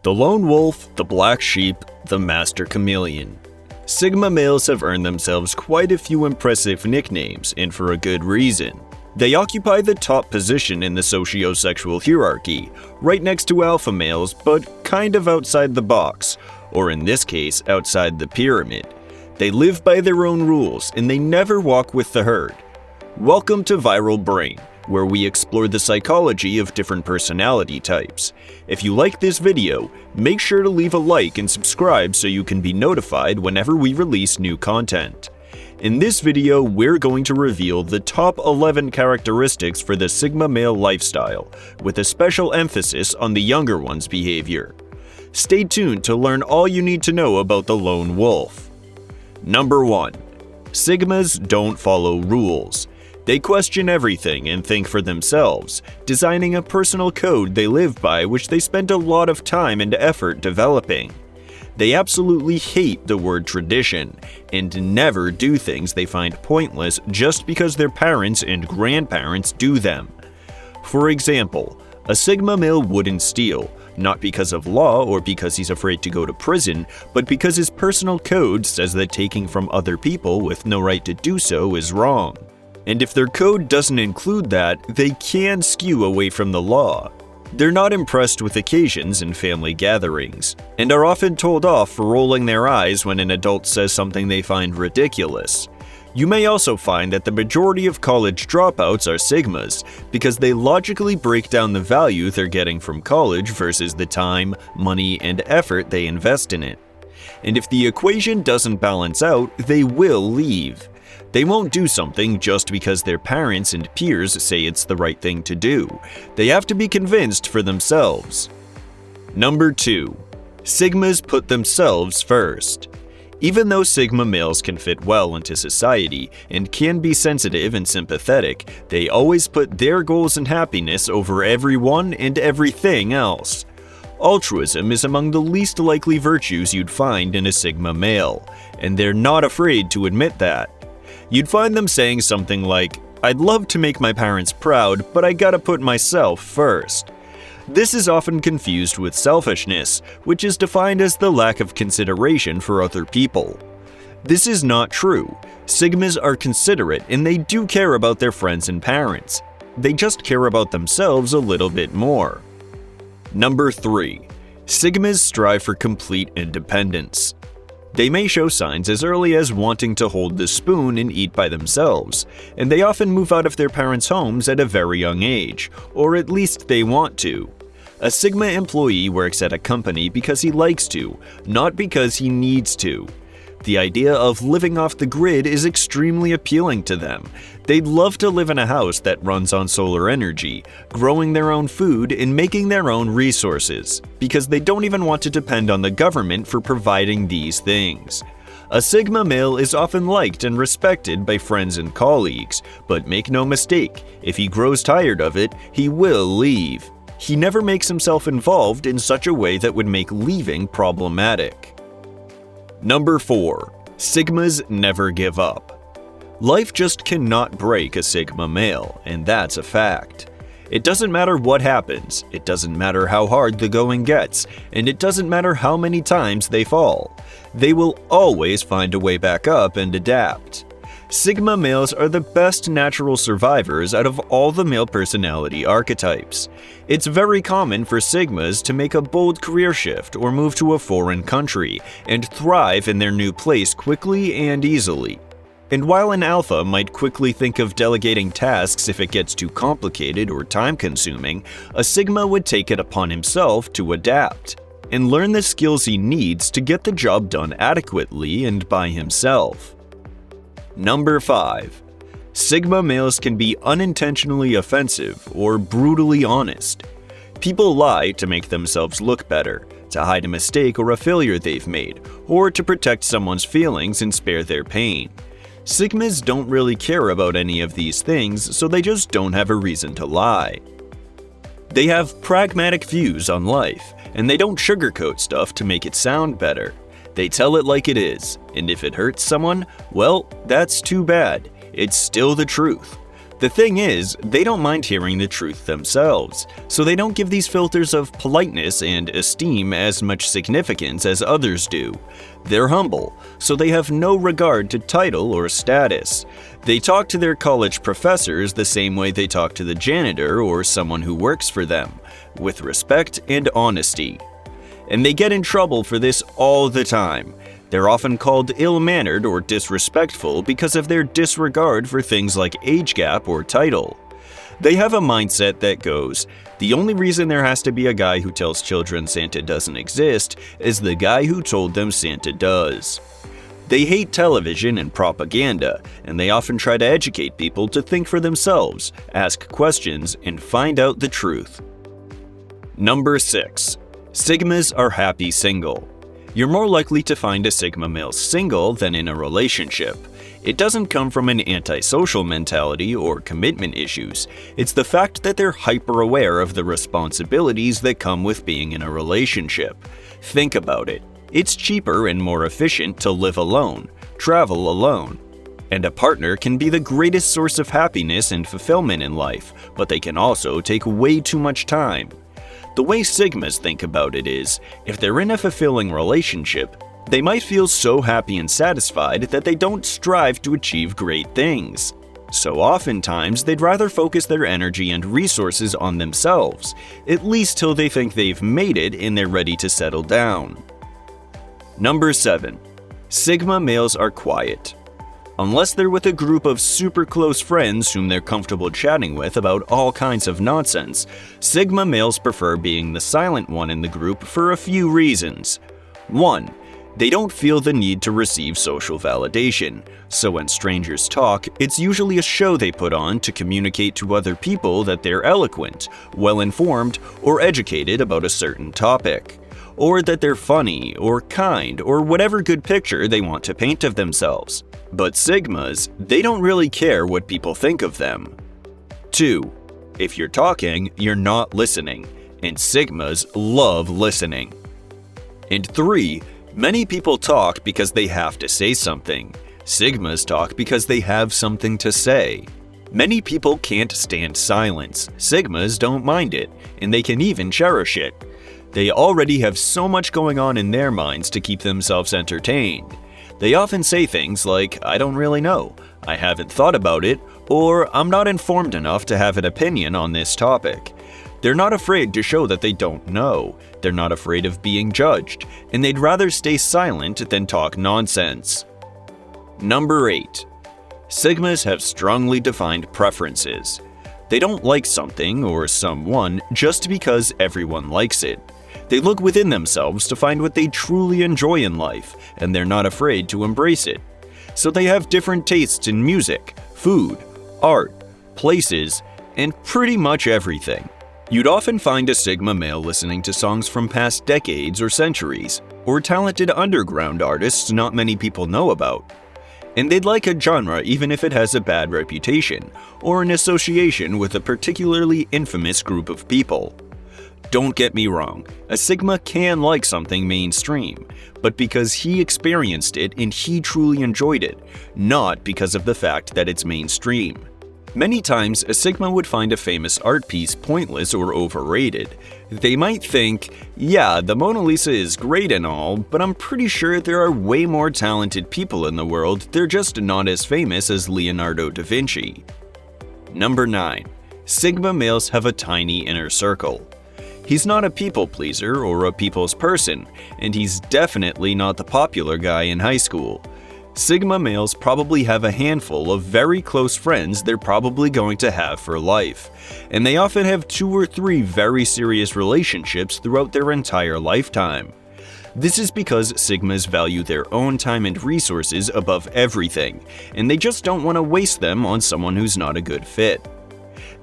The lone wolf, the black sheep, the master chameleon. Sigma males have earned themselves quite a few impressive nicknames, and for a good reason. They occupy the top position in the socio-sexual hierarchy, right next to alpha males, but kind of outside the box, or in this case, outside the pyramid. They live by their own rules, and they never walk with the herd. Welcome to Viral Brain, where we explore the psychology of different personality types. If you like this video, make sure to leave a like and subscribe so you can be notified whenever we release new content. In this video, we're going to reveal the top 11 characteristics for the Sigma male lifestyle, with a special emphasis on the younger one's behavior. Stay tuned to learn all you need to know about the lone wolf. Number 1. Sigmas don't follow rules. They question everything and think for themselves, designing a personal code they live by which they spend a lot of time and effort developing. They absolutely hate the word tradition, and never do things they find pointless just because their parents and grandparents do them. For example, a Sigma male wouldn't steal, not because of law or because he's afraid to go to prison, but because his personal code says that taking from other people with no right to do so is wrong. And if their code doesn't include that, they can skew away from the law. They're not impressed with occasions and family gatherings, and are often told off for rolling their eyes when an adult says something they find ridiculous. You may also find that the majority of college dropouts are Sigmas because they logically break down the value they're getting from college versus the time, money, and effort they invest in it. And if the equation doesn't balance out, they will leave. They won't do something just because their parents and peers say it's the right thing to do. They have to be convinced for themselves. Number 2. Sigmas put themselves first. Even though Sigma males can fit well into society and can be sensitive and sympathetic, they always put their goals and happiness over everyone and everything else. Altruism is among the least likely virtues you'd find in a Sigma male, and they're not afraid to admit that. You'd find them saying something like, "I'd love to make my parents proud, but I gotta put myself first." This is often confused with selfishness, which is defined as the lack of consideration for other people. This is not true. Sigmas are considerate and they do care about their friends and parents. They just care about themselves a little bit more. Number 3. Sigmas strive for complete independence. They may show signs as early as wanting to hold the spoon and eat by themselves, and they often move out of their parents' homes at a very young age, or at least they want to. A Sigma employee works at a company because he likes to, not because he needs to. The idea of living off the grid is extremely appealing to them. They'd love to live in a house that runs on solar energy, growing their own food and making their own resources, because they don't even want to depend on the government for providing these things. A Sigma male is often liked and respected by friends and colleagues, but make no mistake, if he grows tired of it, he will leave. He never makes himself involved in such a way that would make leaving problematic. Number 4. Sigmas never give up. Life just cannot break a Sigma male, and that's a fact. It doesn't matter what happens, it doesn't matter how hard the going gets, and it doesn't matter how many times they fall. They will always find a way back up and adapt. Sigma males are the best natural survivors out of all the male personality archetypes. It's very common for Sigmas to make a bold career shift or move to a foreign country and thrive in their new place quickly and easily. And while an alpha might quickly think of delegating tasks if it gets too complicated or time-consuming, a Sigma would take it upon himself to adapt and learn the skills he needs to get the job done adequately and by himself. Number 5. Sigma males can be unintentionally offensive or brutally honest. People lie to make themselves look better, to hide a mistake or a failure they've made, or to protect someone's feelings and spare their pain. Sigmas don't really care about any of these things, so they just don't have a reason to lie. They have pragmatic views on life, and they don't sugarcoat stuff to make it sound better. They tell it like it is, and if it hurts someone, well, that's too bad. It's still the truth. The thing is, they don't mind hearing the truth themselves, so they don't give these filters of politeness and esteem as much significance as others do. They're humble, so they have no regard to title or status. They talk to their college professors the same way they talk to the janitor or someone who works for them, with respect and honesty. And they get in trouble for this all the time. They're often called ill-mannered or disrespectful because of their disregard for things like age gap or title. They have a mindset that goes, the only reason there has to be a guy who tells children Santa doesn't exist is the guy who told them Santa does. They hate television and propaganda, and they often try to educate people to think for themselves, ask questions, and find out the truth. Number 6. Sigmas are happy single. You're more likely to find a Sigma male single than in a relationship. It doesn't come from an antisocial mentality or commitment issues. It's the fact that they're hyper-aware of the responsibilities that come with being in a relationship. Think about it. It's cheaper and more efficient to live alone, travel alone. And a partner can be the greatest source of happiness and fulfillment in life, but they can also take way too much time. The way Sigmas think about it is, if they're in a fulfilling relationship, they might feel so happy and satisfied that they don't strive to achieve great things. So oftentimes, they'd rather focus their energy and resources on themselves, at least till they think they've made it and they're ready to settle down. Number 7. Sigma males are quiet. Unless they're with a group of super close friends whom they're comfortable chatting with about all kinds of nonsense, Sigma males prefer being the silent one in the group for a few reasons. 1. They don't feel the need to receive social validation, so when strangers talk, it's usually a show they put on to communicate to other people that they're eloquent, well-informed, or educated about a certain topic, or that they're funny or kind or whatever good picture they want to paint of themselves. But Sigmas, they don't really care what people think of them. 2. If you're talking, you're not listening, and Sigmas love listening. And 3. Many people talk because they have to say something. Sigmas talk because they have something to say. Many people can't stand silence. Sigmas don't mind it, and they can even cherish it. They already have so much going on in their minds to keep themselves entertained. They often say things like, I don't really know, I haven't thought about it, or I'm not informed enough to have an opinion on this topic. They're not afraid to show that they don't know, they're not afraid of being judged, and they'd rather stay silent than talk nonsense. Number 8. Sigmas have strongly defined preferences. They don't like something or someone just because everyone likes it. They look within themselves to find what they truly enjoy in life, and they're not afraid to embrace it. So they have different tastes in music, food, art, places, and pretty much everything. You'd often find a Sigma male listening to songs from past decades or centuries, or talented underground artists not many people know about. And they'd like a genre even if it has a bad reputation, or an association with a particularly infamous group of people. Don't get me wrong, a Sigma can like something mainstream, but because he experienced it and he truly enjoyed it, not because of the fact that it's mainstream. Many times, a Sigma would find a famous art piece pointless or overrated. They might think, yeah, the Mona Lisa is great and all, but I'm pretty sure there are way more talented people in the world, they're just not as famous as Leonardo da Vinci. Number 9. Sigma males have a tiny inner circle. He's not a people pleaser or a people's person, and he's definitely not the popular guy in high school. Sigma males probably have a handful of very close friends they're probably going to have for life, and they often have 2 or 3 very serious relationships throughout their entire lifetime. This is because Sigmas value their own time and resources above everything, and they just don't want to waste them on someone who's not a good fit.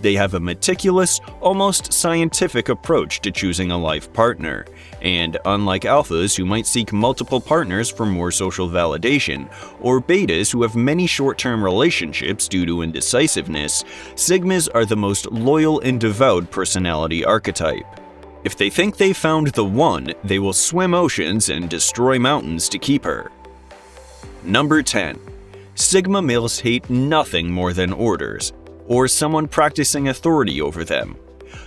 They have a meticulous, almost scientific approach to choosing a life partner, and unlike alphas who might seek multiple partners for more social validation, or betas who have many short-term relationships due to indecisiveness, Sigmas are the most loyal and devout personality archetype. If they think they've found the one, they will swim oceans and destroy mountains to keep her. Number 10. Sigma males hate nothing more than orders. or someone practicing authority over them.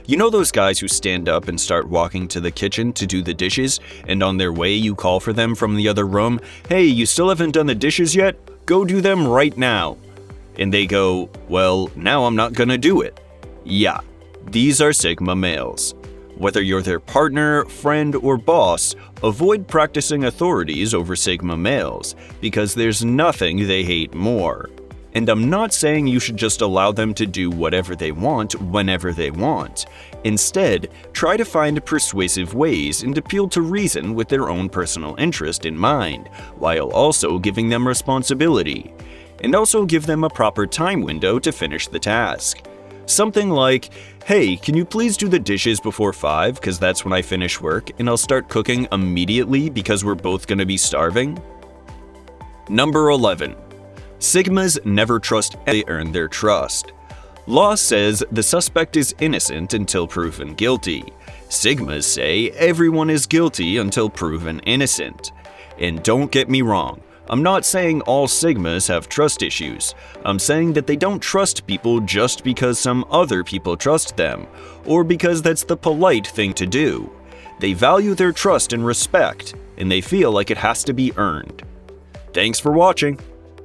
You know those guys who stand up and start walking to the kitchen to do the dishes, and on their way you call for them from the other room, "Hey, you still haven't done the dishes yet? Go do them right now." And they go, "Well, now I'm not gonna do it." Yeah, these are Sigma males. Whether you're their partner, friend, or boss, avoid practicing authorities over Sigma males, because there's nothing they hate more. And I'm not saying you should just allow them to do whatever they want whenever they want. Instead, try to find persuasive ways and appeal to reason with their own personal interest in mind, while also giving them responsibility. And also give them a proper time window to finish the task. Something like, "Hey, can you please do the dishes before 5 because that's when I finish work and I'll start cooking immediately because we're both gonna be starving?" Number 11. Sigmas never trust, they earn their trust. Law says the suspect is innocent until proven guilty. Sigmas say everyone is guilty until proven innocent. And don't get me wrong, I'm not saying all Sigmas have trust issues. I'm saying that they don't trust people just because some other people trust them, or because that's the polite thing to do. They value their trust and respect, and they feel like it has to be earned. Thanks for watching.